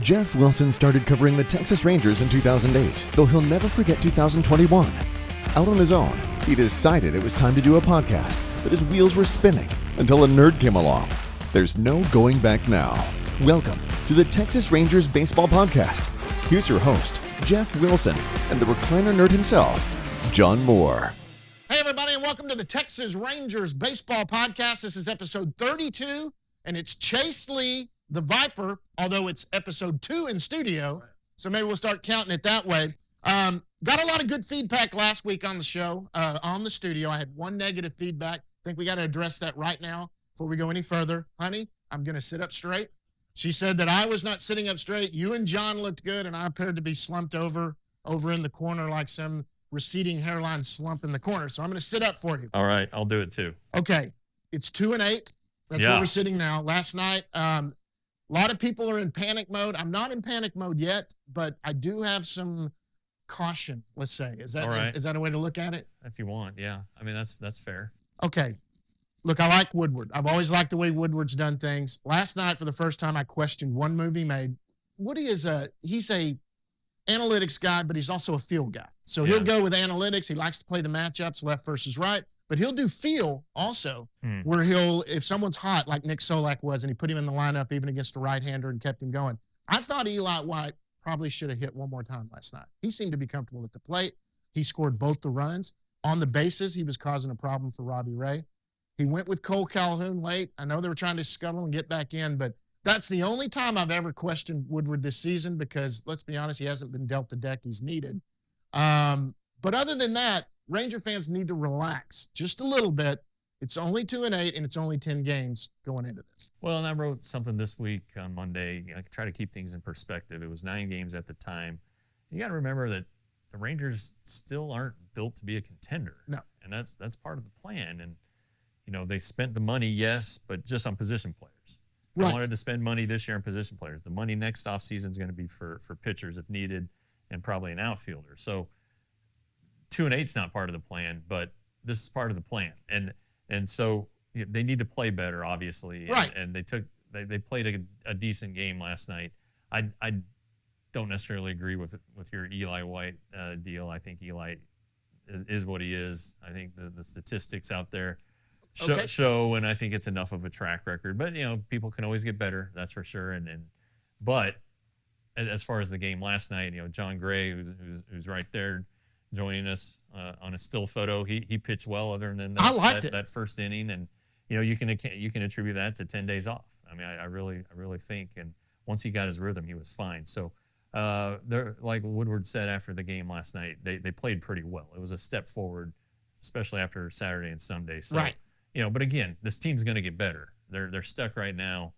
Jeff Wilson started covering the Texas Rangers in 2008, though he'll never forget 2021. Out on his own, he decided it was time to do a podcast, but his wheels were spinning until a nerd came along. There's no going back now. Welcome to the Texas Rangers Baseball Podcast. Here's your host, Jeff Wilson, and the recliner nerd himself, John Moore. Hey, everybody, and welcome to the Texas Rangers Baseball Podcast. This is episode 32, and it's Chase Lee, the Viper, although it's episode 2 in studio, so maybe we'll start counting it that way. Got a lot of good feedback last week on the show, on the studio. I had one negative feedback. I think we got to address that right now before we go any further. Honey, I'm going to sit up straight. She said that I was not sitting up straight. You and John looked good, and I appeared to be slumped over in the corner like some receding hairline slump in the corner. So I'm going to sit up for you. All right, I'll do it too. Okay, it's 2-8. That's where we're sitting now. Last night, a lot of people are in panic mode. I'm not in panic mode yet, but I do have some caution, let's say. Is that right. Is that a way to look at it? If you want, yeah. I mean, that's fair. Okay. Look, I like Woodward. I've always liked the way Woodward's done things. Last night, for the first time, I questioned one move he made. Woody he's a analytics guy, but he's also a feel guy. So he'll go with analytics. He likes to play the matchups, left versus right. But he'll do feel also, where if someone's hot, like Nick Solak was, and he put him in the lineup even against a right-hander and kept him going. I thought Eli White probably should have hit one more time last night. He seemed to be comfortable at the plate. He scored both the runs. On the bases, he was causing a problem for Robbie Ray. He went with Cole Calhoun late. I know they were trying to scuttle and get back in, but that's the only time I've ever questioned Woodward this season because, let's be honest, he hasn't been dealt the deck he's needed. But other than that, Ranger fans need to relax just a little bit. It's only 2-8, and it's only 10 games going into this. Well, and I wrote something this week on Monday. I try to keep things in perspective. It was 9 games at the time. You got to remember that the Rangers still aren't built to be a contender. No. And that's part of the plan. And, you know, they spent the money, yes, but just on position players. Right. They wanted to spend money this year on position players. The money next offseason is going to be for pitchers if needed and probably an outfielder. So 2-8 is not part of the plan, but this is part of the plan. And so they need to play better, obviously. Right. And they played a decent game last night. I don't necessarily agree with your Eli White deal. I think Eli is what he is. I think the statistics out there show, and I think it's enough of a track record. But, you know, people can always get better, that's for sure. But as far as the game last night, you know, John Gray, who's right there joining us on a still photo, he pitched well other than that first inning. And, you know, you can attribute that to 10 days off. I mean, I really think. And once he got his rhythm, he was fine. So, like Woodward said after the game last night, they played pretty well. It was a step forward, especially after Saturday and Sunday. So, right. You know, but again, this team's going to get better. They're stuck right now.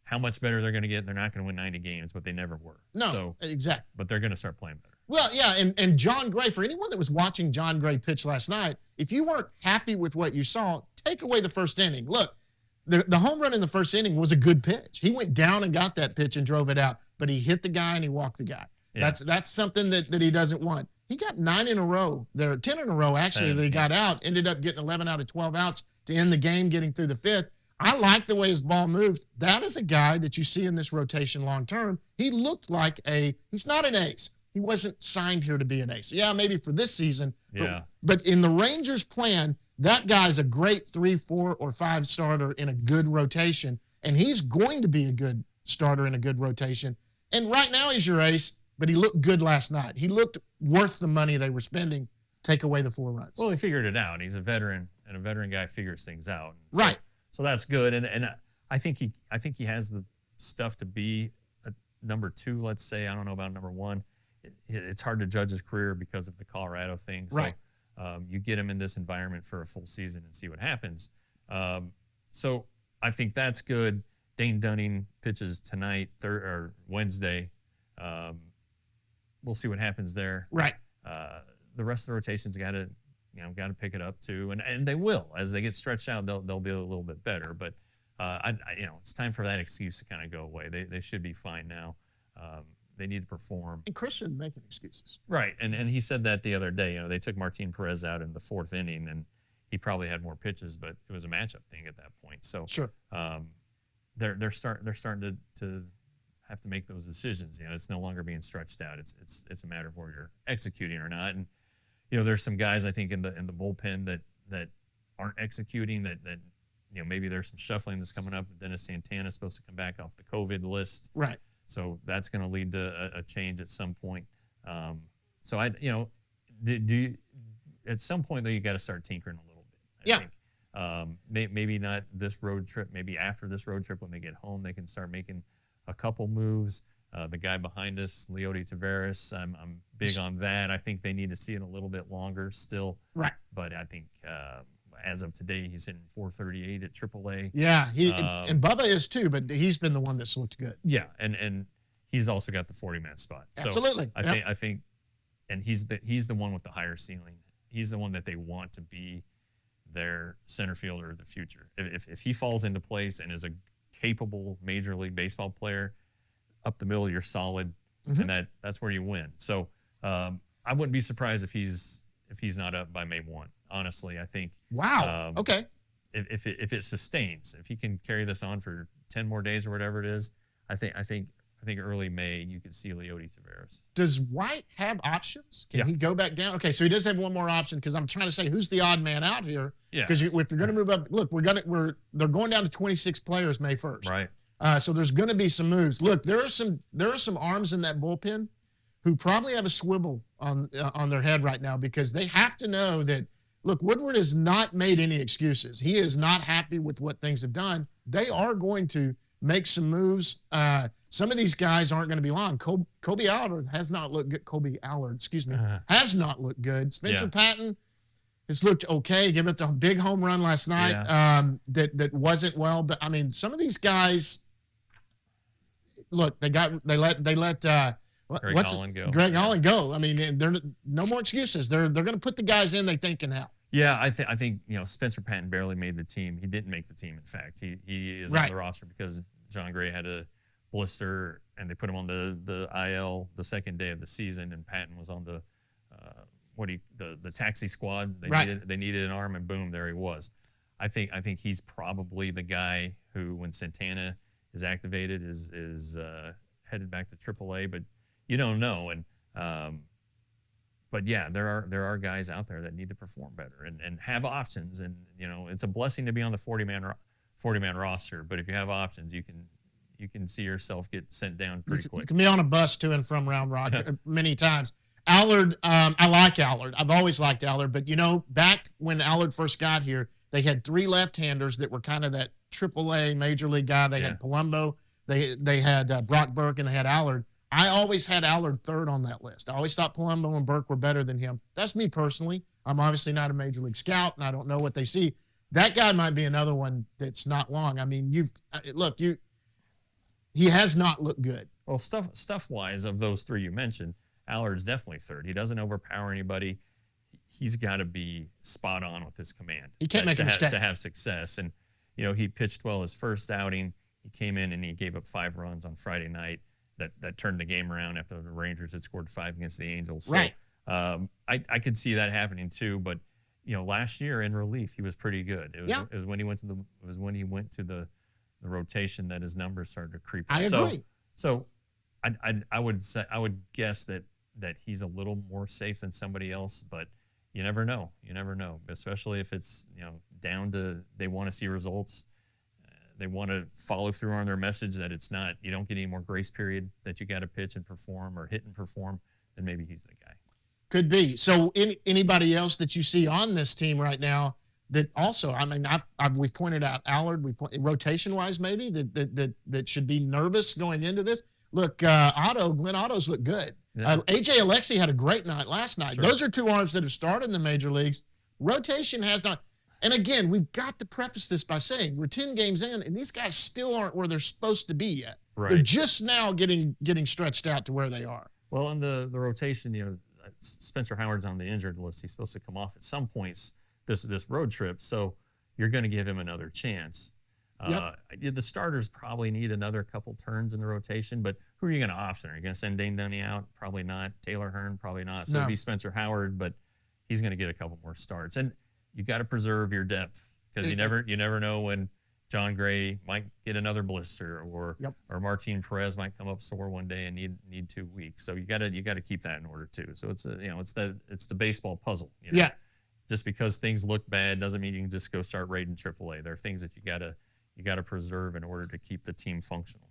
How much better they're going to get? They're not going to win 90 games, but they never were. No, so, exactly. But they're going to start playing better. Well, yeah, and John Gray, for anyone that was watching John Gray pitch last night, if you weren't happy with what you saw, take away the first inning. Look, the home run in the first inning was a good pitch. He went down and got that pitch and drove it out, but he hit the guy and he walked the guy. Yeah. That's something that he doesn't want. He got 9 in a row. There are 10 in a row, actually, 10, that he got out, ended up getting 11 out of 12 outs to end the game, getting through the 5th. I like the way his ball moved. That is a guy that you see in this rotation long term. He looked like he's not an ace. He wasn't signed here to be an ace. Yeah, maybe for this season. Yeah. But in the Rangers' plan, that guy's a great 3, 4, or 5 starter in a good rotation, and he's going to be a good starter in a good rotation. And right now he's your ace, but he looked good last night. He looked worth the money they were spending. Take away the 4 runs. Well, he figured it out. He's a veteran, and a veteran guy figures things out. Right. So that's good, and I think he has the stuff to be a number 2. Let's say, I don't know about number 1. It's hard to judge his career because of the Colorado thing. So, right. You get him in this environment for a full season and see what happens. So I think that's good. Dane Dunning pitches tonight or Wednesday. We'll see what happens there. Right. The rest of the rotation's got to pick it up too, and they will as they get stretched out. They'll be a little bit better, but it's time for that excuse to kind of go away. They should be fine now. They need to perform. And Chris isn't making excuses. Right, and he said that the other day. You know, they took Martin Perez out in the 4th inning, and he probably had more pitches, but it was a matchup thing at that point. So sure, they're starting to have to make those decisions. It's no longer being stretched out. It's a matter of where you're executing or not. And there's some guys I think in the bullpen that aren't executing. That maybe there's some shuffling that's coming up. Dennis Santana is supposed to come back off the COVID list, right? So that's going to lead to a change at some point. So I do you, at some point though you got to start tinkering a little bit. I think. Maybe not this road trip. Maybe after this road trip, when they get home, they can start making a couple moves. The guy behind us, Leody Taveras, I'm big on that. I think they need to see it a little bit longer still. Right. But I think as of today, he's hitting 438 at AAA. Yeah, and Bubba is too, but he's been the one that's looked good. Yeah, and he's also got the 40-man spot. So absolutely. I think, and he's the one with the higher ceiling. He's the one that they want to be their center fielder of the future. If he falls into place and is a capable Major League Baseball player, up the middle, you're solid, and that's where you win. So I wouldn't be surprised if he's not up by May 1. Honestly, I think. Wow. Okay. If it sustains, if he can carry this on for 10 more days or whatever it is, I think early May you could see Leody Taveras. Does White have options? Can he go back down? Okay, so he does have one more option, because I'm trying to say who's the odd man out here. Yeah. Because if they're going to move up, look, they're going down to 26 players May 1st. Right. So there's going to be some moves. Look, there are some arms in that bullpen who probably have a swivel on their head right now, because they have to know that. Look, Woodward has not made any excuses. He is not happy with what things have done. They are going to make some moves. Some of these guys aren't going to be long. Kobe Allard has not looked good. Has not looked good. Spencer Patton has looked okay. Gave up the big home run last night. That wasn't well. But I mean, some of these guys. Look, they let Greg Holland go. Greg Holland go. I mean, there no more excuses. They're going to put the guys in they think can help. Yeah, I think Spencer Patton barely made the team. He didn't make the team. In fact, he is on the roster because John Gray had a blister and they put him on the IL the second day of the season, and Patton was on the taxi squad. They needed an arm, and boom, there he was. I think he's probably the guy who, when Santana is activated, is headed back to AAA, but you don't know. And but yeah, there are guys out there that need to perform better and have options. And it's a blessing to be on the 40-man roster. But if you have options, you can see yourself get sent down pretty quick. You can be on a bus to and from Round Rock many times. Allard, I like Allard. I've always liked Allard. But back when Allard first got here, they had 3 left-handers that were kind of that AAA Major League guy. They had Palumbo, they had Brock Burke, and they had Allard. I always had Allard third on that list. I always thought Palumbo and Burke were better than him. That's me personally. I'm obviously not a Major League scout, and I don't know what they see. That guy might be another one that's not long. I mean, he has not looked good. Well, stuff-wise, of those 3 you mentioned, Allard's definitely third. He doesn't overpower anybody. He's got to be spot on with his command. He can't make a mistake to have success. And he pitched well his first outing. He came in and he gave up 5 runs on Friday night. That turned the game around after the Rangers had scored 5 against the Angels. Right. So I could see that happening too. But last year in relief he was pretty good. It was when he went to the rotation that his numbers started to creep up. I agree. So I would guess that he's a little more safe than somebody else. But you never know. Especially if it's down to they want to see results. They want to follow through on their message that it's not, you don't get any more grace period that you got to pitch and perform or hit and perform, then maybe he's the guy. Could be. So anybody else that you see on this team right now that also, I mean, we've pointed out Allard, rotation-wise maybe, that should be nervous going into this. Look, Glenn Otto's looked good. Yeah. A.J. Alexi had a great night last night. Sure. Those are 2 arms that have started in the major leagues. Rotation has not. And again, we've got to preface this by saying we're 10 games in, and these guys still aren't where they're supposed to be yet. Right. They're just now getting stretched out to where they are. Well, in the rotation, Spencer Howard's on the injured list. He's supposed to come off at some points this road trip, so you're going to give him another chance. The starters probably need another couple turns in the rotation, but who are you going to option? Are you going to send Dane Dunny out? Probably not. Taylor Hearn? Probably not. So it'd be Spencer Howard, but he's going to get a couple more starts. And you got to preserve your depth because you never know when John Gray might get another blister, or Martin Perez might come up sore one day and need 2 weeks. So you gotta keep that in order too. So it's it's the baseball puzzle. Yeah. Just because things look bad doesn't mean you can just go start raiding AAA. There are things that you gotta preserve in order to keep the team functional.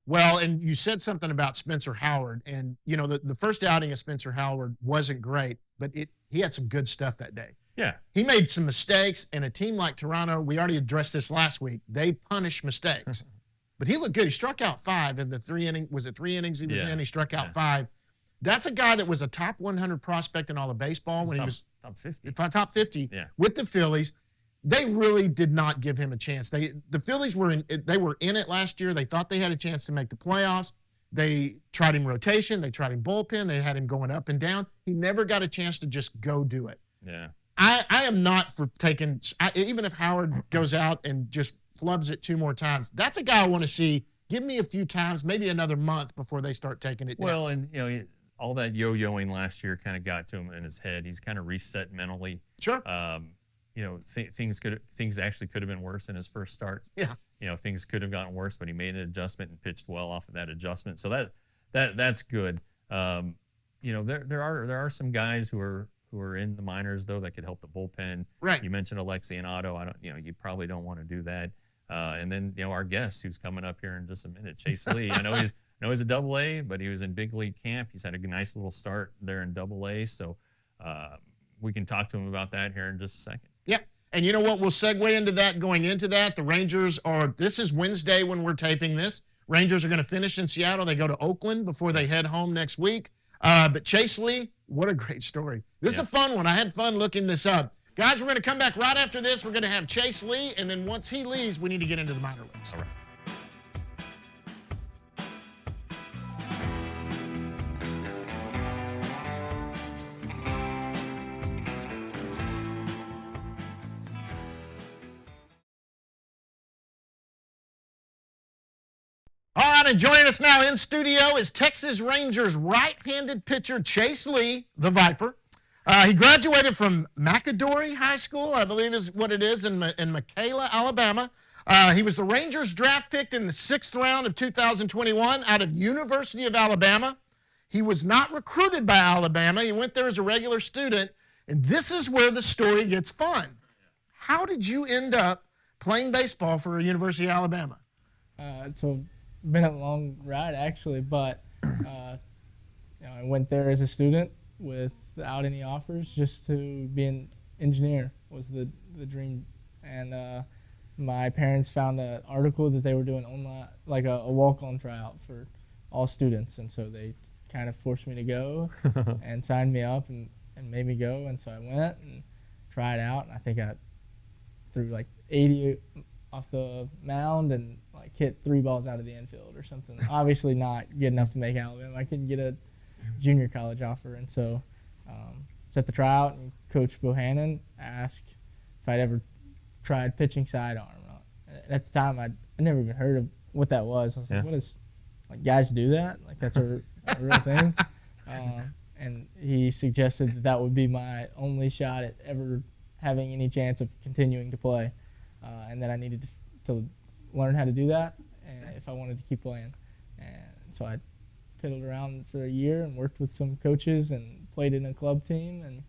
Well, and you said something about Spencer Howard, and the first outing of Spencer Howard wasn't great, but he had some good stuff that day. Yeah. He made some mistakes, and a team like Toronto, we already addressed this last week, they punish mistakes. But he looked good. He struck out 5 in the 3 innings. Was it 3 innings he was in? He struck out 5. That's a guy that was a top 100 prospect in all of baseball when he was top 50. Top 50 with the Phillies. They really did not give him a chance. The Phillies were in it last year. They thought they had a chance to make the playoffs. They tried him rotation. They tried him bullpen. They had him going up and down. He never got a chance to just go do it. Yeah. I am not for taking even if Howard goes out and just flubs it 2 more times. That's a guy I want to see. Give me a few times, maybe another month before they start taking it down. Well, and all that yo-yoing last year kind of got to him in his head. He's kind of reset mentally. Sure. Things actually could have been worse in his first start. Yeah. Things could have gotten worse, but he made an adjustment and pitched well off of that adjustment. So that's good. There are some guys who are in the minors though that could help the bullpen. Right. You mentioned Alexi and Otto. You probably don't want to do that. And then our guest who's coming up here in just a minute, Chase Lee. I know he's a Double-A, but he was in big league camp. He's had a nice little start there in Double-A. So we can talk to him about that here in just a second. Yeah. And you know what? We'll segue into that. Going into that, the Rangers this is Wednesday when we're taping this. Rangers are going to finish in Seattle. They go to Oakland before they head home next week. But Chase Lee, what a great story. This is a fun one. I had fun looking this up. Guys, we're going to come back right after this. We're going to have Chase Lee, and then once he leaves, we need to get into the minor leagues. All right. All right, and joining us now in studio is Texas Rangers right-handed pitcher Chase Lee, the Viper. He graduated from McAdory High School, I believe is what it is, in Michaela, Alabama. He was the Rangers draft pick in the 6th round of 2021 out of University of Alabama. He was not recruited by Alabama. He went there as a regular student, and this is where the story gets fun. How did you end up playing baseball for University of Alabama? So been a long ride actually, but I went there as a student without any offers, just to be an engineer was the dream. And my parents found an article that they were doing online, like a walk-on tryout for all students, and so they kind of forced me to go and signed me up and made me go. And so I went and tried out, and I think I threw like 80 off the mound and like hit 3 balls out of the infield or something. Obviously not good enough to make Alabama. I couldn't get a junior college offer, and so set the tryout, and Coach Bohannon asked if I'd ever tried pitching sidearm. At the time, I never even heard of what that was. I was like, what is, like, guys do that? Like, that's a real thing? And he suggested that would be my only shot at ever having any chance of continuing to play, and that I needed to learn how to do that if I wanted to keep playing. And so I piddled around for a year and worked with some coaches and played in a club team, and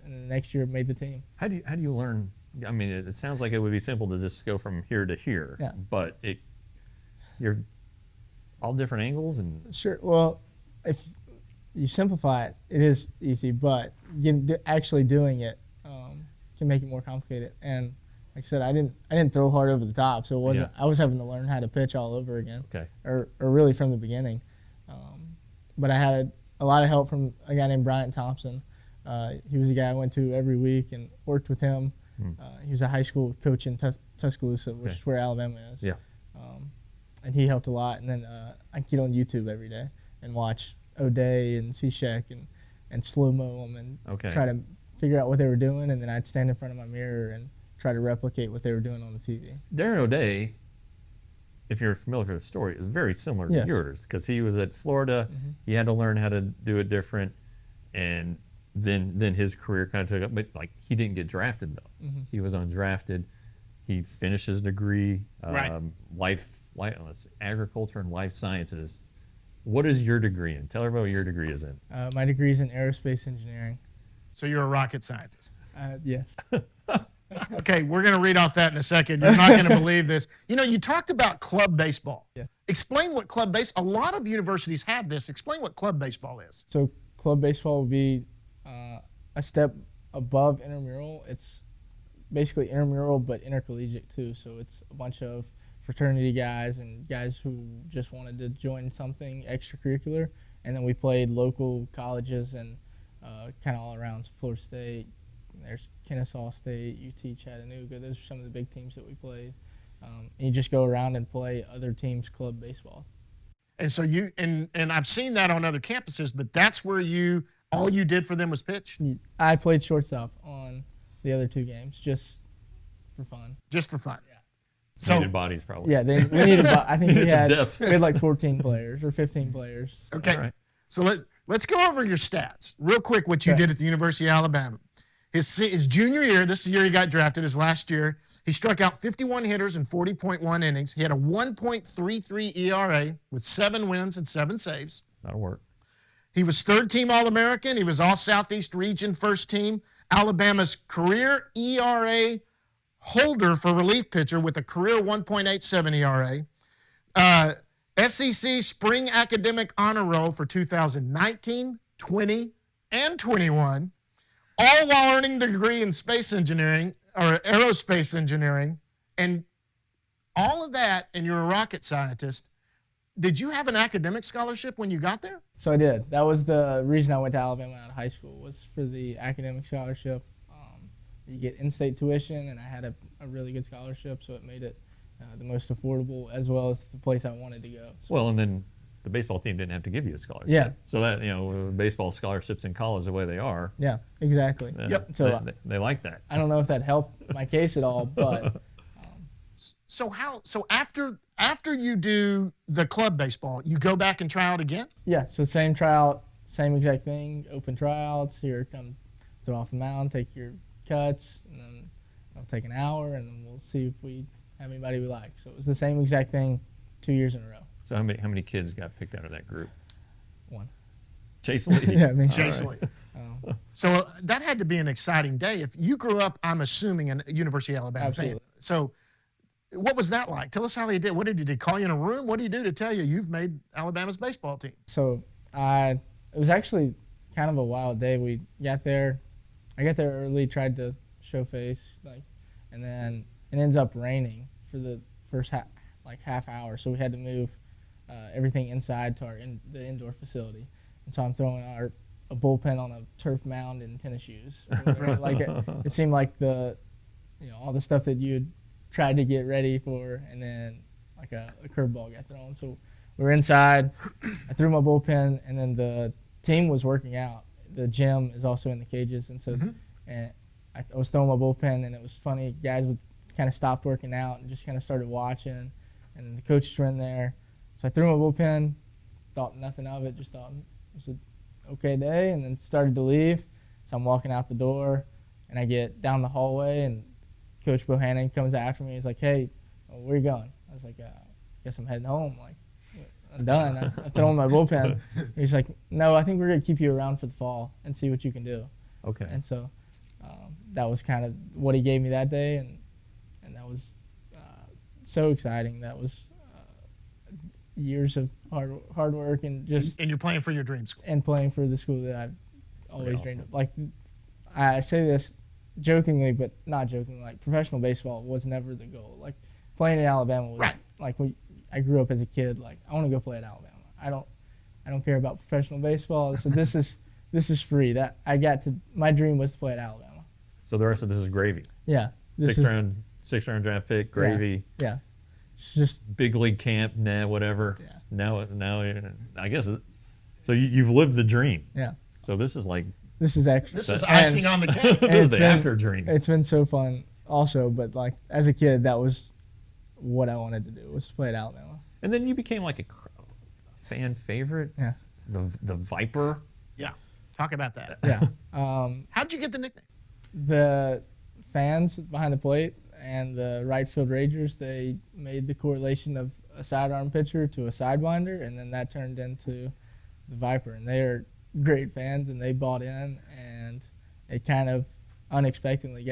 then the next year made the team. How do you learn? I mean, it sounds like it would be simple to just go from here to here, but you're all different angles and. Sure. Well, if you simplify it, it is easy, but actually doing it can make it more complicated. And like I said, I didn't throw hard over the top, so it wasn't. I was having to learn how to pitch all over again. Okay. Or really from the beginning. But I had a lot of help from a guy named Bryant Thompson. He was a guy I went to every week and worked with him. He was a high school coach in Tuscaloosa, which is where Alabama is. Yeah. And he helped a lot. And then I get on YouTube every day and watch O'Day and C-Sheck and slow-mo them and try to figure out what they were doing. And then I'd stand in front of my mirror and try to replicate what they were doing on the TV. Darren O'Day, if you're familiar with the story, is very similar to yours, because he was at Florida. He had to learn how to do it different, and then his career kind of took up. But like, he didn't get drafted though. He was undrafted. He finished his degree, Right. agriculture and life sciences. What is your degree in? Tell everybody what your degree is in. My degree is in aerospace engineering. So you're a rocket scientist. Yes. Okay, we're going to read off that in a second. You're not going to believe this. You talked about club baseball. Yeah. Explain what club baseball. A lot of universities have this. Explain what club baseball is. So club baseball would be a step above intramural. It's basically intramural but intercollegiate too. So it's a bunch of fraternity guys and guys who just wanted to join something extracurricular. And then we played local colleges and kind of all around. So Florida State, there's Kennesaw State, UT Chattanooga. Those are some of the big teams that we played. And you just go around and play other teams' club baseball. And so you and I've seen that on other campuses, but that's where all you did for them was pitch, I played shortstop on the other two games just for fun. just for fun. Yeah. So Needed bodies, probably. Yeah, we needed. I think Needed some depth. we had like 14 players or 15 players. okay, All right. so let's go over your stats real quick. What you Okay. did at the University of Alabama. His junior year, this is the year he got drafted, his last year, he struck out 51 hitters in 40.1 innings. He had a 1.33 ERA with 7 wins and 7 saves. That'll work. He was third-team All-American. He was All-Southeast Region first team. Alabama's career ERA holder for relief pitcher with a career 1.87 ERA. SEC Spring Academic Honor Roll for 2019, 20, and 21. All while earning a degree in space engineering or aerospace engineering, and all of that, and you're a rocket scientist. Did you have an academic scholarship when you got there? So I did. That was the reason I went to Alabama out of high school, was for the academic scholarship. You get in-state tuition, and I had a really good scholarship, so it made it the most affordable as well as the place I wanted to go. So, Well, and then the baseball team didn't have to give you a scholarship. Yeah. So that, baseball scholarships in college the way they are. yeah, exactly. Yep. So They like that. I don't know if that helped my case at all, but So after you do the club baseball, you go back and try out again? yeah, so same tryout, same exact thing, open tryouts, here, come throw off the mound, take your cuts, and then it'll take an hour, and then we'll see if we have anybody we like. So it was the same exact thing 2 years in a row. So how many kids got picked out of that group? One. Chase Lee. Yeah, me. Chase Lee. So that had to be an exciting day. If you grew up, I'm assuming, in University of Alabama fan. Absolutely. So what was that like? Tell us how he did. What did he call you in a room? What did he do to tell you you've made Alabama's baseball team? So it was actually kind of a wild day. We got there. I got there early, tried to show face, and then it ends up raining for the first half hour. So we had to move everything inside to the indoor facility. And so I'm throwing a bullpen on a turf mound in tennis shoes. It seemed like all the stuff that you'd tried to get ready for, and then like a curveball got thrown. So we were inside. I threw my bullpen, and then the team was working out. The gym is also in the cages, and so and I was throwing my bullpen, and it was funny. Guys would kind of stopped working out and just kind of started watching, and then the coaches were in there. So I threw my bullpen, thought nothing of it, just thought it was an okay day, and then started to leave. So I'm walking out the door, and I get down the hallway, and Coach Bohannon comes after me. He's like, "Hey, where you going?" I was like, "Guess I'm heading home. I'm done. I've thrown my bullpen." He's like, "No, I think we're gonna keep you around for the fall and see what you can do." Okay. And so that was kind of what he gave me that day, and that was so exciting. That was years of hard work and just And you're playing for your dream school. and playing for the school that I've always awesome. dreamed of. Like, I say this jokingly, but not jokingly. Like, professional baseball was never the goal. Like, playing in Alabama was Right. I grew up as a kid. Like, I want to go play at Alabama. I don't care about professional baseball. So this is free. My dream was to play at Alabama. So the rest of this is gravy. Yeah. Sixth round draft pick, gravy. Yeah. It's just Big league camp, whatever. Yeah. Now, I guess. So you've lived the dream. yeah. So this is like This is actually This is icing on the cake. it's the been- after dream. It's been so fun also, but like as a kid, that was what I wanted to do, was to play at Alabama. And then you became like a fan favorite. Yeah. The Viper. Yeah. Talk about that. Yeah. How'd you get the nickname? The fans behind the plate and the right field Rangers, they made the correlation of a sidearm pitcher to a sidewinder, and then that turned into the Viper. And they are great fans, and they bought in, and it kind of unexpectedly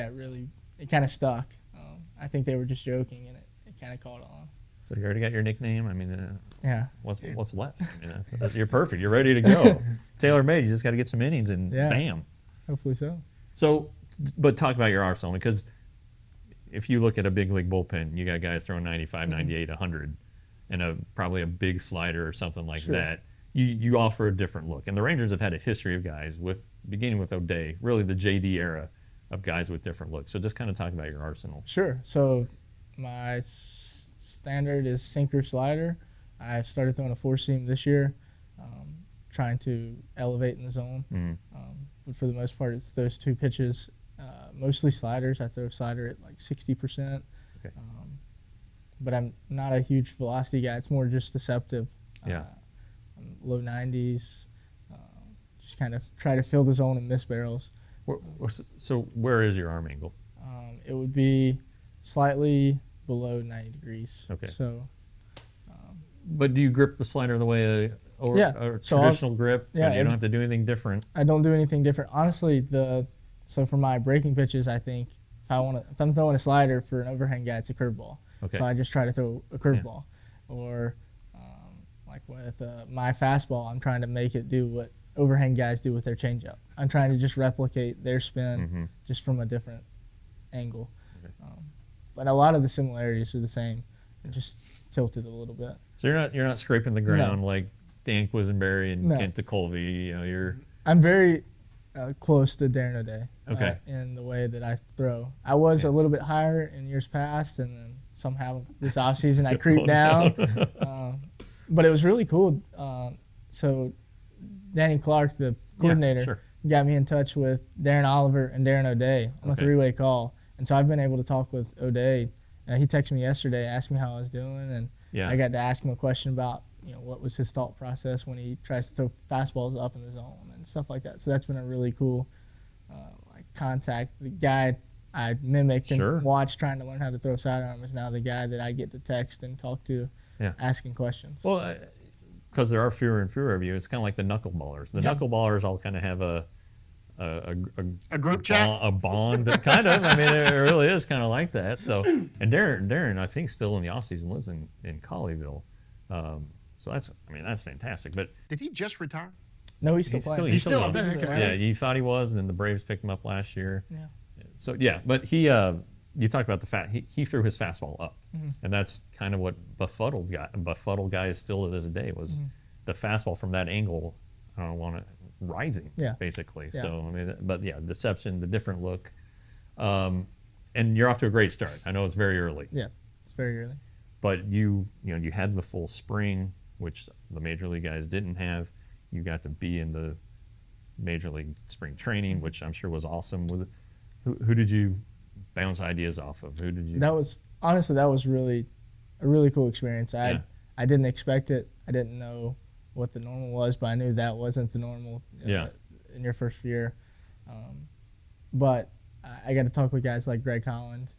it kind of stuck. I think they were just joking, and it kind of caught on. So you already got your nickname. I mean, Yeah. What's left? I mean, you're perfect. You're ready to go. Tailor made. You just got to get some innings, and bam. Hopefully so. So, but talk about your arsenal, because if you look at a big league bullpen, you got guys throwing 95, 98, 100, and probably a big slider or something like that. You offer a different look. And the Rangers have had a history of guys, beginning with O'Day, really the JD era of guys with different looks. So just kind of talk about your arsenal. Sure. So my standard is sinker slider. I started throwing a four-seam this year, trying to elevate in the zone. But for the most part, it's those two pitches, mostly sliders. I throw a slider at like 60%. Okay. But I'm not a huge velocity guy. It's more just deceptive. Low 90s. Just kind of try to fill the zone and miss barrels. So where is your arm angle? It would be slightly below 90 degrees. Okay. So. But do you grip the slider the way a traditional grip? Yeah. And you don't have to do anything different. I don't do anything different. Honestly, so for my breaking pitches, I think if I'm throwing a slider for an overhand guy, it's a curveball. Okay. So I just try to throw a curveball. Or like with my fastball, I'm trying to make it do what overhand guys do with their changeup. I'm trying to just replicate their spin just from a different angle. Okay. But a lot of the similarities are the same, and just tilted a little bit. So you're not scraping the ground like Dan Quisenberry and No. Kent DeColvey. I'm very close to Darren O'Day Okay. In the way that I throw. I was a little bit higher in years past, and then somehow this offseason I creeped down. But it was really cool. So Danny Clark, the coordinator, got me in touch with Darren Oliver and Darren O'Day on a three-way call. And so I've been able to talk with O'Day. He texted me yesterday, asked me how I was doing, and I got to ask him a question about what was his thought process when he tries to throw fastballs up in the zone and stuff like that. So that's been a really cool contact. The guy I mimicked and watched trying to learn how to throw sidearm is now the guy that I get to text and talk to, asking questions. Well, because there are fewer and fewer of you, it's kind of like the knuckleballers. The knuckleballers all kind of have a group chat, a bond, kind of. I mean, it really is kind of like that. So, and Darren, I think, still in the offseason lives in Colleyville. So that's fantastic. But did he just retire? No, he's still playing. He's still up there. Okay. Yeah, you thought he was, and then the Braves picked him up last year. Yeah. So but he, you talked about he threw his fastball up, and that's kind of what befuddled guys still to this day was the fastball from that angle. I don't want it rising, basically. Yeah. So I mean, but deception, the different look, and you're off to a great start. I know it's very early. Yeah, it's very early. But you had the full spring, which the major league guys didn't have. You got to be in the major league spring training, which I'm sure was awesome. Was it, who did you bounce ideas off of? Who did you? That was really a really cool experience. I didn't expect it. I didn't know what the normal was, but I knew that wasn't the normal in your first year. But I got to talk with guys like Greg Holland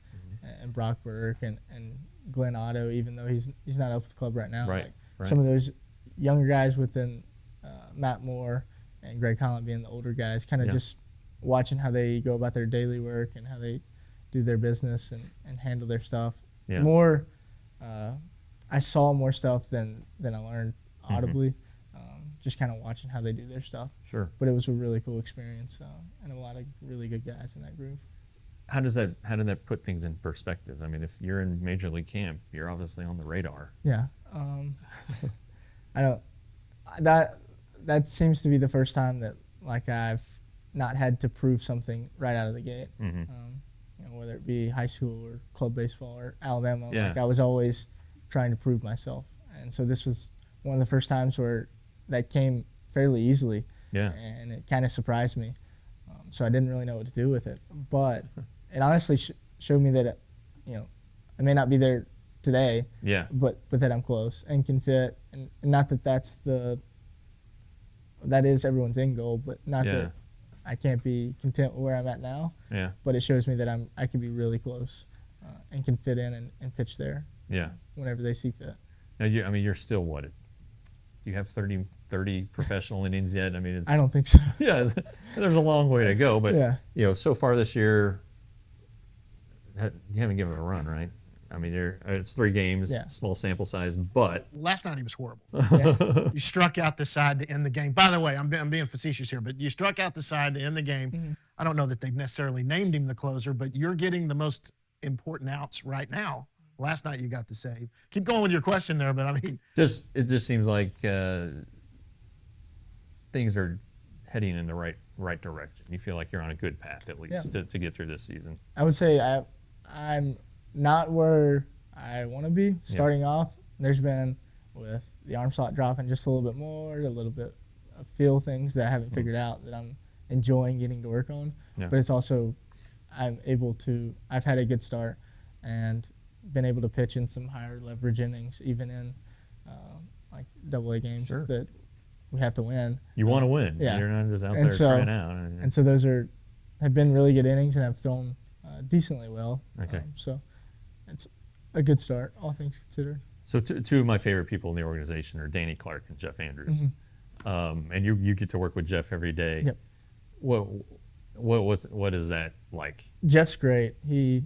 and Brock Burke and Glenn Otto, even though he's not up with the club right now. Right. Some of those younger guys within Matt Moore and Greg Holland being the older guys, kind of just watching how they go about their daily work and how they do their business and handle their stuff. Yeah. More, I saw more stuff than I learned audibly, just kind of watching how they do their stuff. Sure. But it was a really cool experience and a lot of really good guys in that group. How did that put things in perspective? I mean, if you're in major league camp, you're obviously on the radar. Yeah. That seems to be the first time that I've not had to prove something right out of the gate. Whether it be high school or club baseball or Alabama, I was always trying to prove myself. And so this was one of the first times where that came fairly easily. Yeah. And it kind of surprised me. So I didn't really know what to do with it. But it honestly showed me that, I may not be there today. Yeah. But that I'm close and can fit. And not that that is everyone's end goal, but not that I can't be content with where I'm at now. Yeah. But it shows me that I can be really close. and can fit in and pitch there Yeah. whenever they see fit. Now, you're still what? Do you have 30 professional innings yet? I mean, it's I don't think so. yeah. There's a long way to go, but Yeah. so far this year, you haven't given it a run, right? I mean, it's 3 games, Yeah. small sample size, but Last night he was horrible. Yeah. You struck out the side to end the game. By the way, I'm being facetious here, but you struck out the side to end the game. Mm-hmm. I don't know that they've necessarily named him the closer, but you're getting the most important outs right now. Last night you got the save. Keep going with your question there, but I mean, it just seems like things are heading in the right direction. You feel like you're on a good path at least to get through this season. I would say I'm not where I want to be starting off. There's been, with the arm slot dropping just a little bit more, a little bit of feel things that I haven't figured out that I'm enjoying getting to work on. Yeah. But it's also, I've had a good start and been able to pitch in some higher leverage innings, even in like AA games Sure. that we have to win. You want to win. Yeah. You're not just out And there so- trying out. And so those have been really good innings, and I've thrown decently well. Okay. So it's a good start, all things considered. So two of my favorite people in the organization are Danny Clark and Jeff Andrews. And you get to work with Jeff every day. Yep. What is that like? Jeff's great. He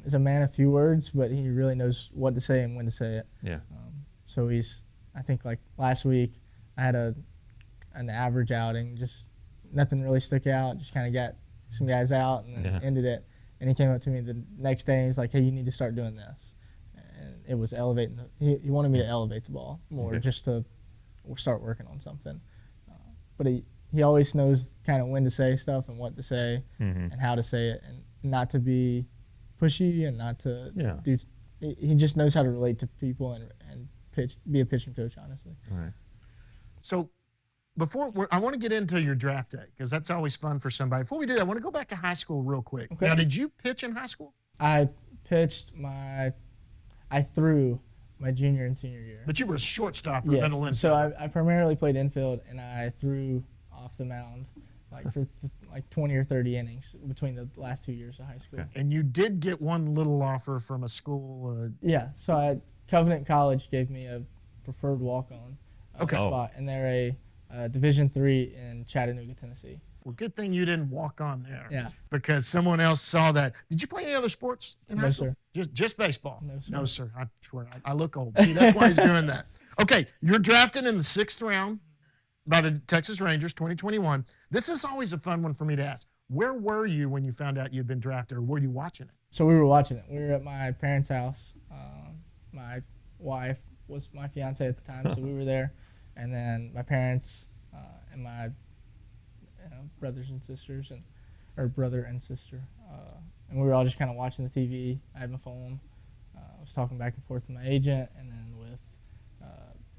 is a man of few words, but he really knows what to say and when to say it. Yeah. So I think like last week, I had an average outing, just nothing really stuck out, just kind of got some guys out and then ended it. And he came up to me the next day and he's like, hey, you need to start doing this. And it was elevating. He wanted me to elevate the ball more, just to start working on something. But he always knows kind of when to say stuff and what to say and how to say it, and not to be pushy and not to do. He just knows how to relate to people and be a pitching coach, honestly. All right. so I want to get into your draft day because that's always fun for somebody. Before we do that, I want to go back to high school real quick. Okay. Now, did you pitch in high school? I threw my junior and senior year. But you were a shortstop or Yes. middle infield. So I primarily played infield, and I threw off the mound for 20 or 30 innings between the last 2 years of high school. Okay. And you did get one little offer from a school. Yeah. So Covenant College gave me a preferred walk-on spot, and they're a Division III in Chattanooga, Tennessee. Well, good thing you didn't walk on there. Yeah. Because someone else saw that. Did you play any other sports in high No, school? sir. Just baseball? No, sir. No, sir. I swear. I look old. See, that's why he's doing that. Okay, you're drafted in the 6th round by the Texas Rangers, 2021. This is always a fun one for me to ask. Where were you when you found out you'd been drafted, or were you watching it? So we were watching it. We were at my parents' house. My wife was my fiance at the time, so we were there. And then my parents and my brothers and sisters, or brother and sister. And we were all just kind of watching the TV. I had my phone. I was talking back and forth with my agent and then with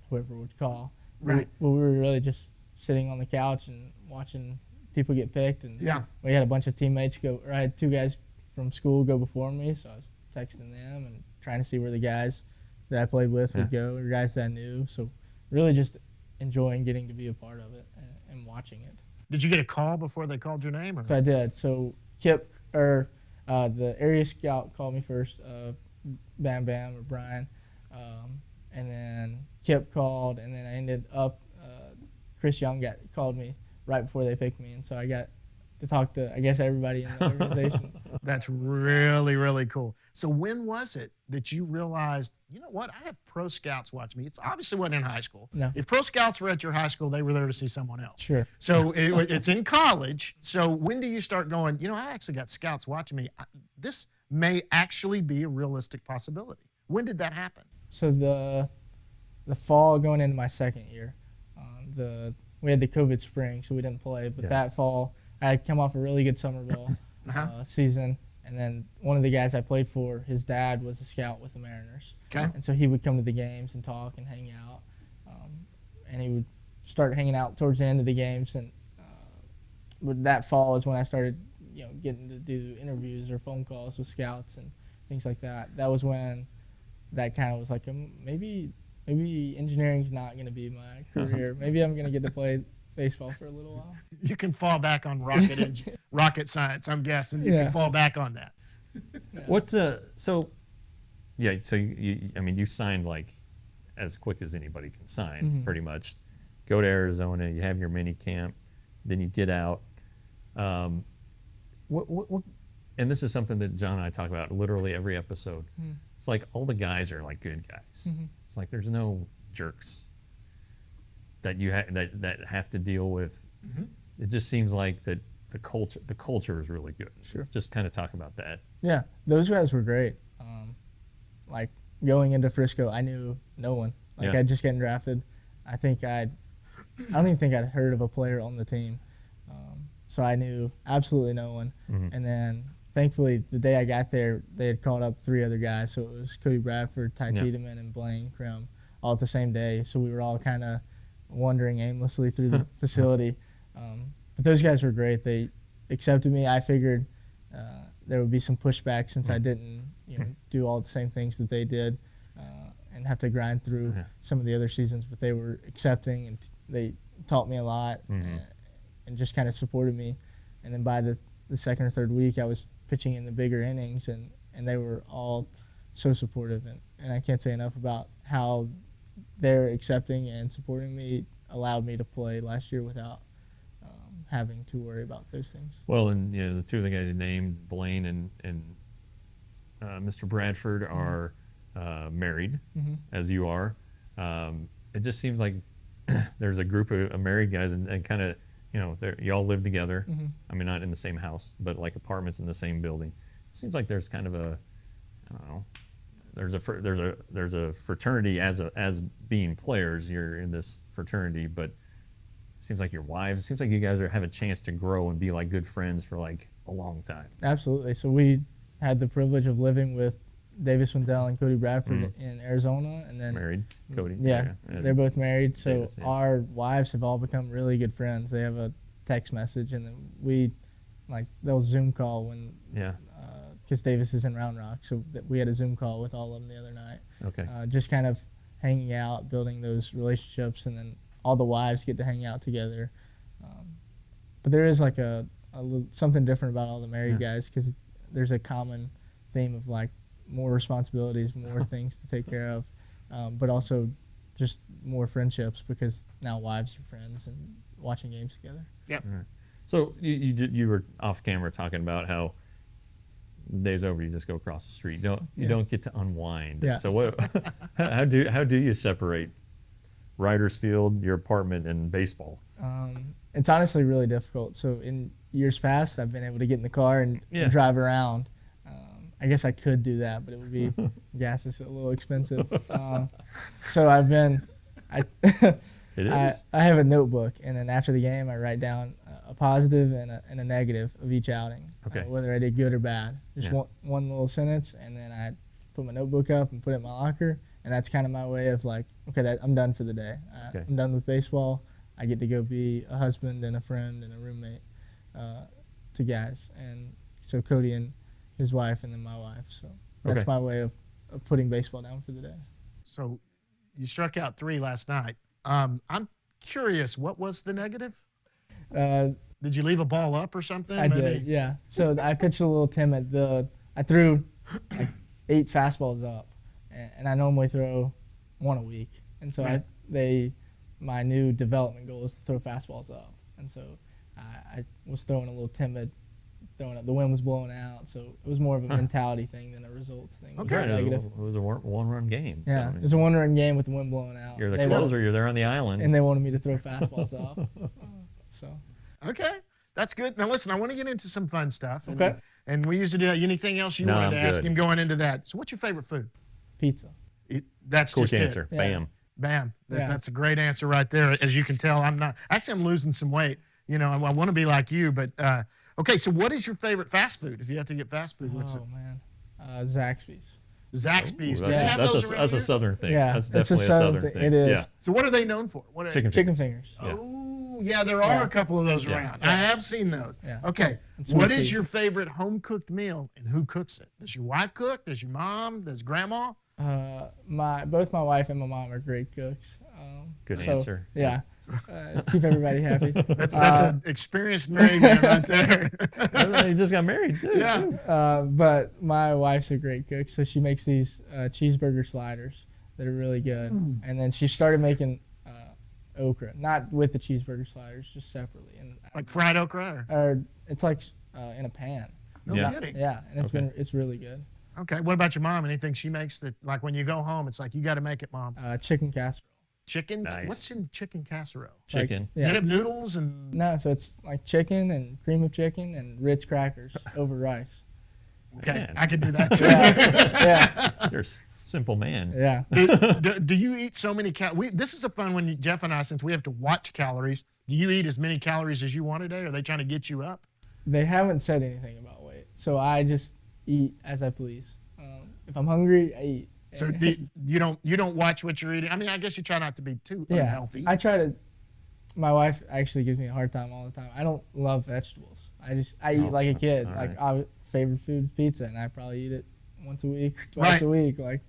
whoever would call. Right. We were really just sitting on the couch and watching people get picked. And Yeah. we had a bunch of teammates I had 2 guys from school go before me, so I was texting them and trying to see where the guys that I played with would go, or guys that I knew. So really just enjoying getting to be a part of it and watching it. Did you get a call before they called your name? Or? So I did. So Kip, the area scout called me first, Bam Bam or Brian, and then Kip called, and then I ended up, Chris Young called me right before they picked me, and so I got to talk to, I guess, everybody in the organization. That's really, really cool. So when was it that you realized, you know what, I have pro scouts watch me? It's obviously wasn't in high school. No. If pro scouts were at your high school, they were there to see someone else. Sure. So it's in college. So when do you start going, you know, I actually got scouts watching me. This may actually be a realistic possibility. When did that happen? So the fall going into my second year, we had the COVID spring, so we didn't play. But that fall, I had come off a really good summer ball season, and then one of the guys I played for, his dad was a scout with the Mariners. Okay. And so he would come to the games and talk and hang out, and he would start hanging out towards the end of the games. And but that fall is when I started, getting to do interviews or phone calls with scouts and things like that. That was when that kind of was like, maybe engineering's not going to be my career. Maybe I'm going to get to play baseball for a little while. You can fall back on rocket science, I'm guessing. You can fall back on that. What? So I mean, you signed like as quick as anybody can sign, pretty much. Go to Arizona, you have your mini camp, then you get out. What? And this is something that John and I talk about literally every episode. It's like all the guys are like good guys. It's like there's no jerks that you that have to deal with. It just seems like that the culture is really good. Sure. Just kind of talk about that. Yeah, those guys were great. Like going into Frisco, I knew no one. Like I'd just gotten drafted. I don't even think I'd heard of a player on the team. So I knew absolutely no one. And then thankfully the day I got there, they had called up 3 other guys. So it was Cody Bradford, Ty Tiedemann, and Blaine Crum all at the same day. So we were all kind of wandering aimlessly through the facility. But those guys were great. They accepted me. I figured there would be some pushback since I didn't do all the same things that they did and have to grind through some of the other seasons. But they were accepting, and they taught me a lot and just kind of supported me. And then by the second or third week, I was pitching in the bigger innings, and they were all so supportive. And I can't say enough about how they're accepting and supporting me allowed me to play last year without having to worry about those things. Well, and the 2 of the guys you named, Blaine and Mr. Bradford, are married, as you are. It just seems like there's a group of married guys, and kind of you all live together. I mean, not in the same house, but like apartments in the same building. It seems like there's kind of a, I don't know, there's a fraternity as being players. You're in this fraternity, but it seems like your wives. It seems like you guys have a chance to grow and be like good friends for like a long time. Absolutely. So we had the privilege of living with Davis Wendell and Cody Bradford in Arizona, and then married Cody. Yeah, they're both married. So Davis, our wives have all become really good friends. They have a text message, and then they'll Zoom call when because Davis is in Round Rock, so we had a Zoom call with all of them the other night. Okay. Just kind of hanging out, building those relationships, and then all the wives get to hang out together. But there is like a something different about all the married guys, because there's a common theme of like more responsibilities, more things to take care of, but also just more friendships, because now wives are friends and watching games together. Yep. Right. So you were off camera talking about how the day's over, you just go across the street. You don't get to unwind. Yeah. So what? how do you separate Riders Field, your apartment, and baseball? It's honestly really difficult. So in years past, I've been able to get in the car and drive around. I guess I could do that, but it would be gas is a little expensive. So I've been. It is. I have a notebook, and then after the game, I write down a positive and a negative of each outing, whether I did good or bad. Just one little sentence, and then I put my notebook up and put it in my locker, and that's kind of my way of like, I'm done for the day. I'm done with baseball. I get to go be a husband and a friend and a roommate to guys, and so Cody and his wife, and then my wife. So that's my way of putting baseball down for the day. So you struck out 3 last night. I'm curious, what was the negative? Did you leave a ball up or something? I did, yeah. So I pitched a little timid. I threw like 8 fastballs up, and I normally throw 1 a week. And so my new development goal is to throw fastballs up. And so I was throwing a little timid, throwing up. The wind was blowing out, so it was more of a mentality thing than a results thing. It was a one-run game. Yeah, so. It was a one-run game with the wind blowing out. You're the closer. You're there on the island. And they wanted me to throw fastballs off. Okay, that's good. Now listen, I want to get into some fun stuff. Okay. And we usually do that. Anything else you wanted to ask him going into that? So what's your favorite food? Pizza. That's quick just answer. it. Bam. Yeah. That's a great answer right there. As you can tell, I'm losing some weight. I want to be like you, but okay. So what is your favorite fast food? If you have to get fast food, what's it? Man, Zaxby's. Zaxby's. Ooh, Do you have those around that's here? a southern thing. Yeah, That's it's definitely a southern thing. It is. Yeah. So what are they known for? Chicken fingers. Yeah. Oh, yeah, there are a couple of those around. I have seen those. Yeah. Okay. And What sweet is tea. your favorite home-cooked meal, and who cooks it? Does your wife cook? Does your mom? Does grandma? Both my wife and my mom are great cooks. Good answer. Yeah. Keep everybody happy. That's an experienced married man right there. He just got married too. Yeah. But my wife's a great cook, so she makes these cheeseburger sliders that are really good. And then she started making okra, not with the cheeseburger sliders, just separately. And Like fried okra? or it's like in a pan. No Yeah. kidding. Yeah, and it's really good. Okay. What about your mom? Anything she makes that, like when you go home, it's like, you got to make it, Mom? Chicken casserole. Chicken? Nice. What's in chicken casserole? Chicken. Does Yeah. it have noodles and? No, so it's like chicken and cream of chicken and Ritz crackers over rice. Okay, Man. I could do that too. Yeah, You're a simple man. yeah. do you eat so many calories? This is a fun one, Jeff and I, since we have to watch calories. Do you eat as many calories as you want a day? Or are they trying to get you up? They haven't said anything about weight, so I just eat as I please. If I'm hungry, I eat. So you don't watch what you're eating? I mean, I guess you try not to be too Yeah, unhealthy. I try to. My wife actually gives me a hard time all the time. I don't love vegetables. I eat like a kid. all Like right. our favorite food is pizza, and I probably eat it once a week, twice Right. a week. Like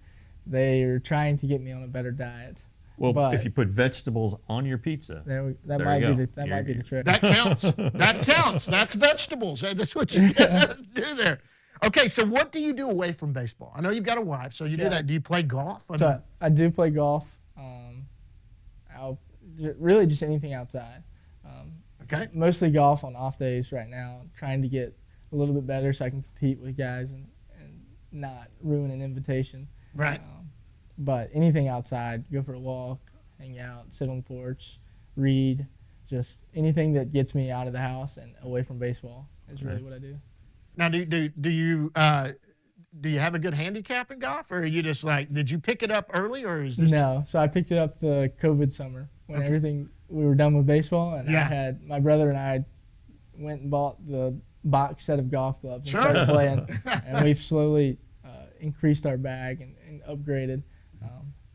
they are trying to get me on a better diet. Well, But- if you put vegetables on your pizza, That There might you be go. might be the trick. That counts. That counts. That's vegetables. That's what you gotta do there. Okay, so what do you do away from baseball? I know you've got a wife, so you do Yeah. that. Do you play golf? I mean, So I do play golf. Really just anything outside. okay. Mostly golf on off days right now. Trying to get a little bit better so I can compete with guys and not ruin an invitation. Right. But anything outside, go for a walk, hang out, sit on the porch, read, just anything that gets me out of the house and away from baseball is really what I do. Now, do you have a good handicap in golf, or are you just like, did you pick it up early, or is this? No, so I picked it up the COVID summer when we were done with baseball, and Yeah. my brother and I went and bought the box set of golf gloves and Sure. started playing, and we've slowly increased our bag and upgraded.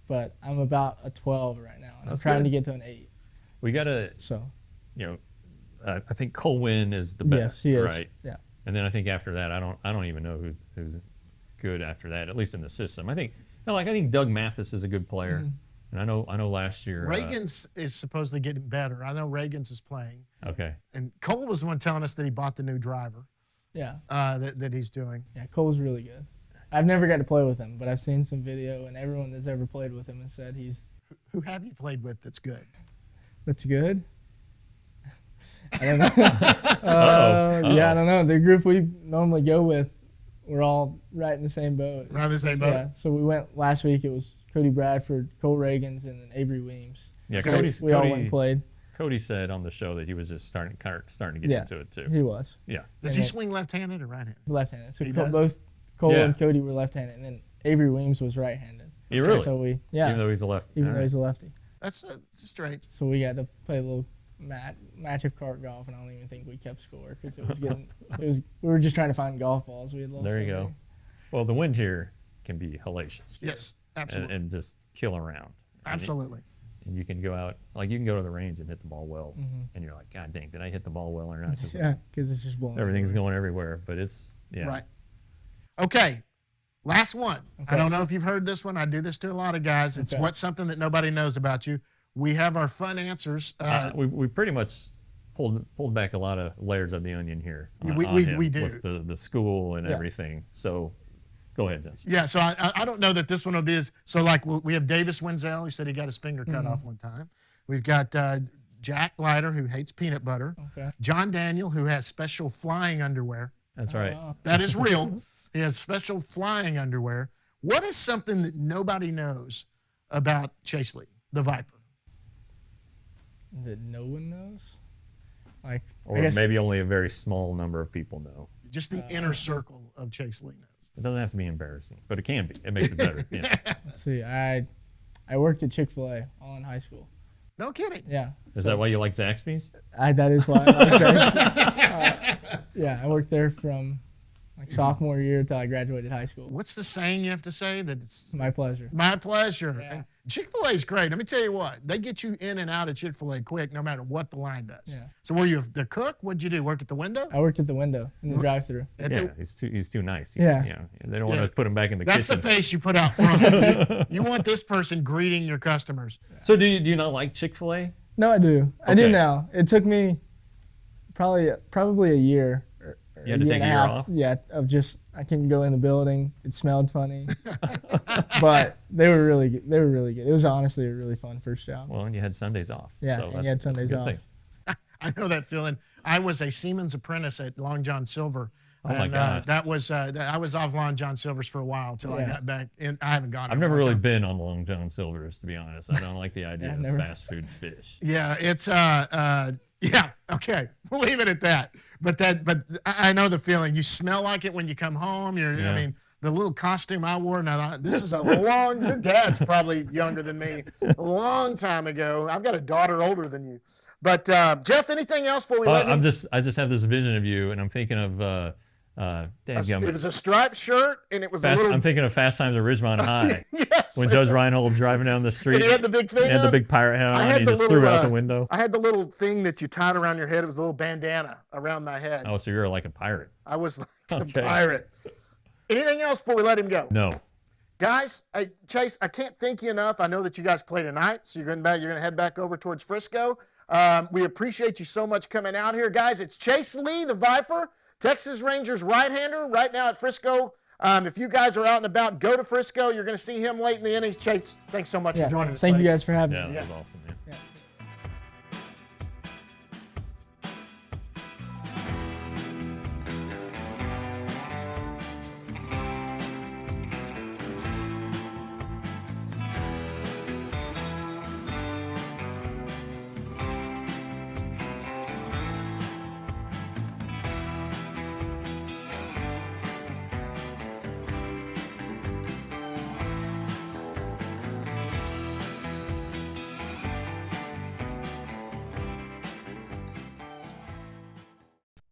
But I'm about a 12 right now, and That's I'm trying good. to get to an 8. we gotta, So I think Cole Winn is the best, yes, he is. right? Yeah. And then I think after that, I don't even know who's good after that, at least in the system. I think Doug Mathis is a good player, Mm-hmm. and I know last year Reagan's is supposedly getting better. I know Reagan's is playing, okay, and Cole was the one telling us that he bought the new driver Yeah. that he's doing. Yeah, Cole's really good. I've never got to play with him, but I've seen some video, and everyone that's ever played with him has said Who have you played with that's good? that's good. I don't know. Uh-oh. Yeah, I don't know. The group we normally go with, we're all right in the same boat. Around the same boat? Yeah. So we went last week. It was Cody Bradford, Cole Reagans, and then Avery Weems. yeah. So we all went and played. Cody said on the show that he was just starting to get Yeah. into it too. He was Yeah, Does And he then- swing left-handed or right-handed? left-handed. So He does? both Cole Yeah. and Cody were left-handed, and then Avery Weems was right-handed. he really, So even though he's a left, even all though right. he's a lefty. That's strange. So we got to play a little match of cart golf, and I don't even think we kept score because it was getting we were just trying to find golf balls. We had lost There you so go. many. Well, the wind here can be hellacious. Yes, absolutely. and just kill around. Absolutely. And you can go out, like you can go to the range and hit the ball well, and you're like, God dang, did I hit the ball well or not? 'Cause Yeah, because it's just blowing. everything's everywhere. going everywhere. But it's Right. Okay. Last one. I Okay. don't know if you've heard this one. I do this to a lot of guys. It's Okay. what's something that nobody knows about you. We have our fun answers. we pretty much pulled back a lot of layers of the onion here. On, We- on we- him we do. with the school and Yeah. everything. So go ahead, Dustin. Yeah, so I don't know that this one will be as so. Like we have Davis Wenzel, who said he got his finger cut off one time. We've got Jack Leiter, who hates peanut butter. Okay. John Daniel, who has special flying underwear. That's right. Oh, That is real. He has special flying underwear. What is something that nobody knows about Chase Lee, the Viper? that no one knows. Like, Or I guess, maybe only a very small number of people know. Just the inner circle of Chase Lee knows. It doesn't have to be embarrassing, but it can be. It makes it better. Yeah. let's see. I worked at Chick-fil-A all in high school. No kidding. Yeah. Is that why you like Zaxby's? That is why I like that. Yeah, I worked there from like sophomore year till I graduated high school. What's the saying you have to say? That it's My pleasure. my pleasure. Yeah. And Chick-fil-A is great. Let me tell you what. They get you in and out of Chick-fil-A quick no matter what the line does. Yeah. So were you the cook? What'd you do? Work at the window? I worked at the window in the drive-through. At Yeah, the- he's too nice. Yeah. You know, they don't want Yeah. to put him back in the That's the kitchen. face you put out front. You want this person greeting your customers. So do you not like Chick-fil-A? No, I do. I do Okay. now. It took me probably a year. Or You had to year take and a a year half. off? Yeah, of just I couldn't go in the building. It smelled funny, but they were really good. They were really good. It was honestly a really fun first job. Well, and you had Sundays off. Yeah, so and that's, you had that's a Sundays good off. thing. I know that feeling. I was a Siemens apprentice at Long John Silver. Oh my gosh. That was I was off Long John Silver's for a while until I Yeah. got back. And I haven't gone. I've in a never long really time. been on Long John Silver's, to be honest. I don't like the idea Yeah, of never. fast food fish. Yeah, it's yeah, okay. We'll leave it at that. But I know the feeling. You smell like it when you come home. I Yeah. mean, the little costume I wore. Now this is a long. Your dad's probably younger than me. A long time ago. I've got a daughter older than you. But Jeff, anything else before we let him? I just have this vision of you, and I'm thinking of It was a striped shirt, and it was a little. I'm thinking of Fast Times at Ridgemont High. Yes. When Judge Reinhold's driving down the street. And he had the big thing and the on. big pirate hat I on. had He the just little, threw it out the window. I had the little thing that you tied around your head. It was a little bandana around my head. Oh, so you're like a pirate. I was like Okay. a pirate. Anything else before we let him go? No. Guys, Chase, I can't thank you enough. I know that you guys play tonight, so you're going to head back over towards Frisco. We appreciate you so much coming out here. Guys, it's Chase Lee, the Viper, Texas Rangers right-hander, right now at Frisco. If you guys are out and about, go to Frisco. You're going to see him late in the innings. Chase, thanks so much for joining us. Thank buddy. you guys for having Yeah, me. that was awesome, man. Yeah.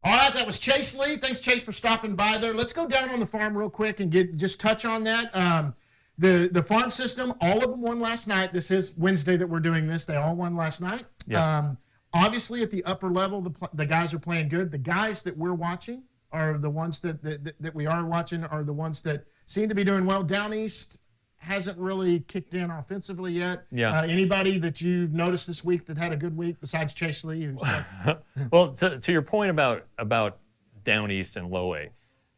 All right, that was Chase Lee. Thanks, Chase, for stopping by there. Let's go down on the farm real quick and just touch on that. The farm system, all of them won last night. This is Wednesday that we're doing this. They all won last night. Yeah. Obviously, at the upper level, the guys are playing good. The guys that we're watching are the ones that we are watching are the ones that seem to be doing well. Down East hasn't really kicked in offensively yet. Yeah. Anybody that you've noticed this week that had a good week besides Chase Lee? Who's Well, to your point about Down East and Low A,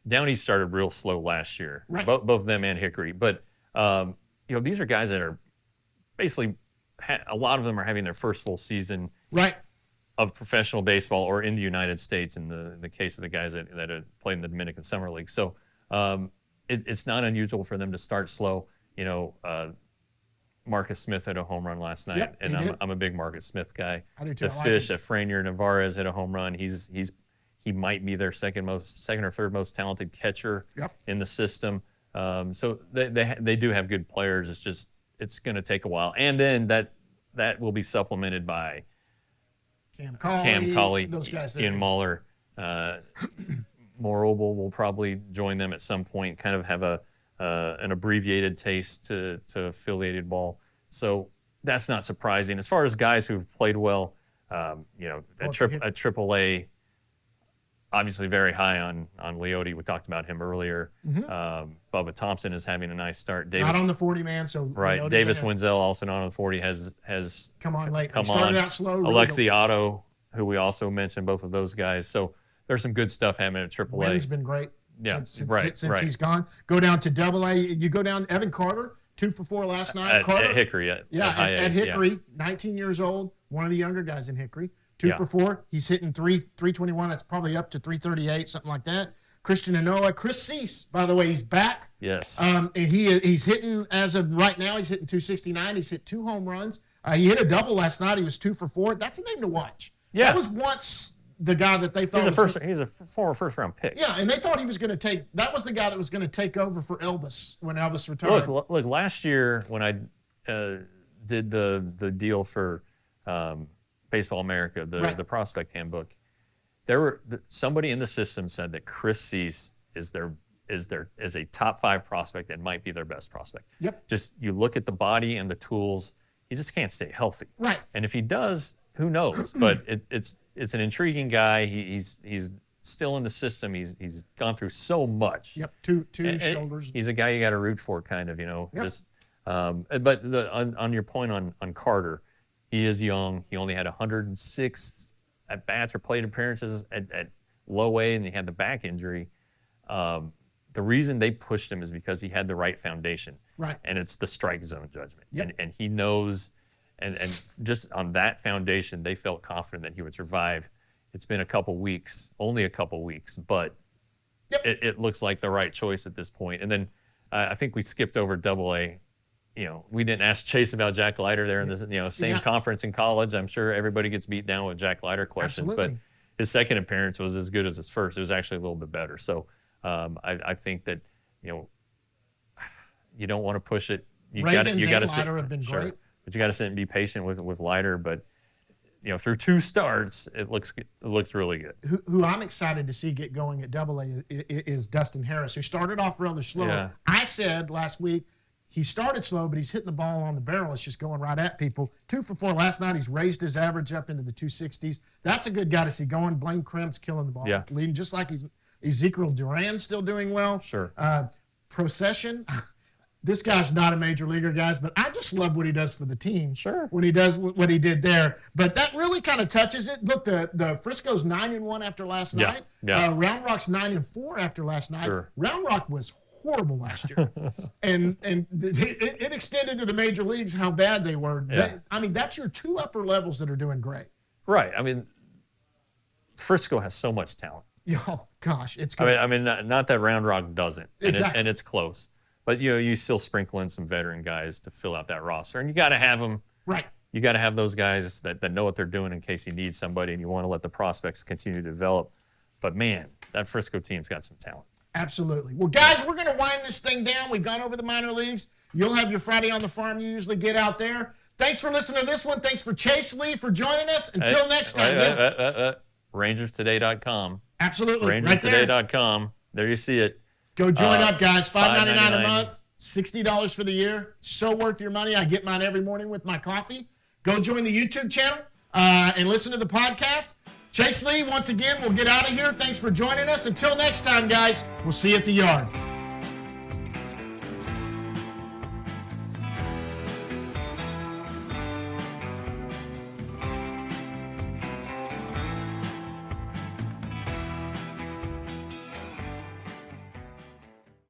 Down East started real slow last year. Right. Both of them and Hickory. But, these are guys that are basically, a lot of them are having their first full season right? of professional baseball or in the United States in the case of the guys that have played in the Dominican Summer League. So it's not unusual for them to start slow. Marcus Smith hit a home run last night, Yep, and he did. I'm a big Marcus Smith guy. I do too. The I like Fish, him. Franier Navarez hit a home run. He might be their second or third most talented catcher Yep. in the system. So they do have good players. It's going to take a while, and then that will be supplemented by Cam Colley, those guys. Ian Mahler. Morobel will probably join them at some point, kind of have an abbreviated taste to affiliated ball. So that's not surprising. As far as guys who've played well, at AAA, obviously very high on Leote. We talked about him earlier. Bubba Thompson is having a nice start. Not on the 40-man, so Right. Leote's Davis in it. Wenzel, also not on the 40, has Come on late. come Started on. out slow. really Alexi Otto, who we also mentioned, both of those guys. So there's some good stuff happening at AAA. Wynn's been great. Yeah, since right. he's gone. Go down to AA. You go down. Evan Carter, 2 for 4 last night. Carter, At Hickory. At high A, at Hickory, 19 years old, one of the younger guys in Hickory. 2 Yeah. for 4. He's hitting 321. That's probably up to 338, something like that. Christian Anoa, Chris Cease, by the way, he's back. Yes. And he's hitting, as of right now, he's hitting 269. He's hit 2 home runs. He hit a double last night. He was 2 for 4. That's a name to watch. Yeah. That was once the guy that they thought He's a former first-round pick. Yeah, and they thought he was going to take. That was the guy that was going to take over for Elvis when Elvis retired. Look. Last year when I did the deal for Baseball America, Right. the prospect handbook, somebody in the system said that Chris Cease is a top 5 prospect and might be their best prospect. Yep. Just you look at the body and the tools, he just can't stay healthy. Right. And if he does, who knows? But it's an intriguing guy. He's still in the system. He's gone through so much. Yep, two And shoulders. He's a guy you got to root for, kind of, Yep. But on your point on Carter, He is young. He only had 106 at bats or plate appearances at low A, and he had the back injury. The reason they pushed him is because he had the right foundation. Right. And it's the strike zone judgment. Yep. And he knows, and just on that foundation, they felt confident that he would survive. It's been only a couple weeks, but it looks like the right choice at this point. And then I think we skipped over Double-A. We didn't ask Chase about Jack Leiter there in this, same conference in college. I'm sure everybody gets beat down with Jack Leiter questions, Absolutely. but his second appearance was as good as his first. It was actually a little bit better. So I think that, you don't want to push it. You got to sit. Leiter have been great. But you got to sit and be patient with Leiter. But through 2 starts, it looks really good. Who I'm excited to see get going at Double-A is Dustin Harris, who started off rather slow. Yeah. I said last week he started slow, but he's hitting the ball on the barrel. It's just going right at people. 2 for 4 last night. He's raised his average up into the 260s. That's a good guy to see going. Blaine Krem's killing the ball, leading just like Ezekiel Duran's still doing well. Sure. Procession. This guy's not a major leaguer, guys, but I just love what he does for the team. Sure. When he does what he did there. But that really kind of touches it. Look, the Frisco's 9-1 after last night. Yeah. Round Rock's 9-4 after last night. Sure. Round Rock was horrible last year. and it extended to the major leagues how bad they were. Yeah. That's your 2 upper levels that are doing great. Right. Frisco has so much talent. Oh, gosh, it's good. Not that Round Rock doesn't. Exactly. And it's close. But, you still sprinkle in some veteran guys to fill out that roster. And you got to have them. Right. You got to have those guys that know what they're doing in case you need somebody and you want to let the prospects continue to develop. But, man, that Frisco team's got some talent. Absolutely. Well, guys, we're going to wind this thing down. We've gone over the minor leagues. You'll have your Friday on the Farm. You usually get out there. Thanks for listening to this one. Thanks for Chase Lee for joining us. Until next time. RangersToday.com. Absolutely. RangersToday.com. Right there you see it. Go join up, guys. $5.99 a $5.99. month, $60 for the year. So worth your money. I get mine every morning with my coffee. Go join the YouTube channel and listen to the podcast. Chase Lee, once again, we'll get out of here. Thanks for joining us. Until next time, guys, we'll see you at the yard.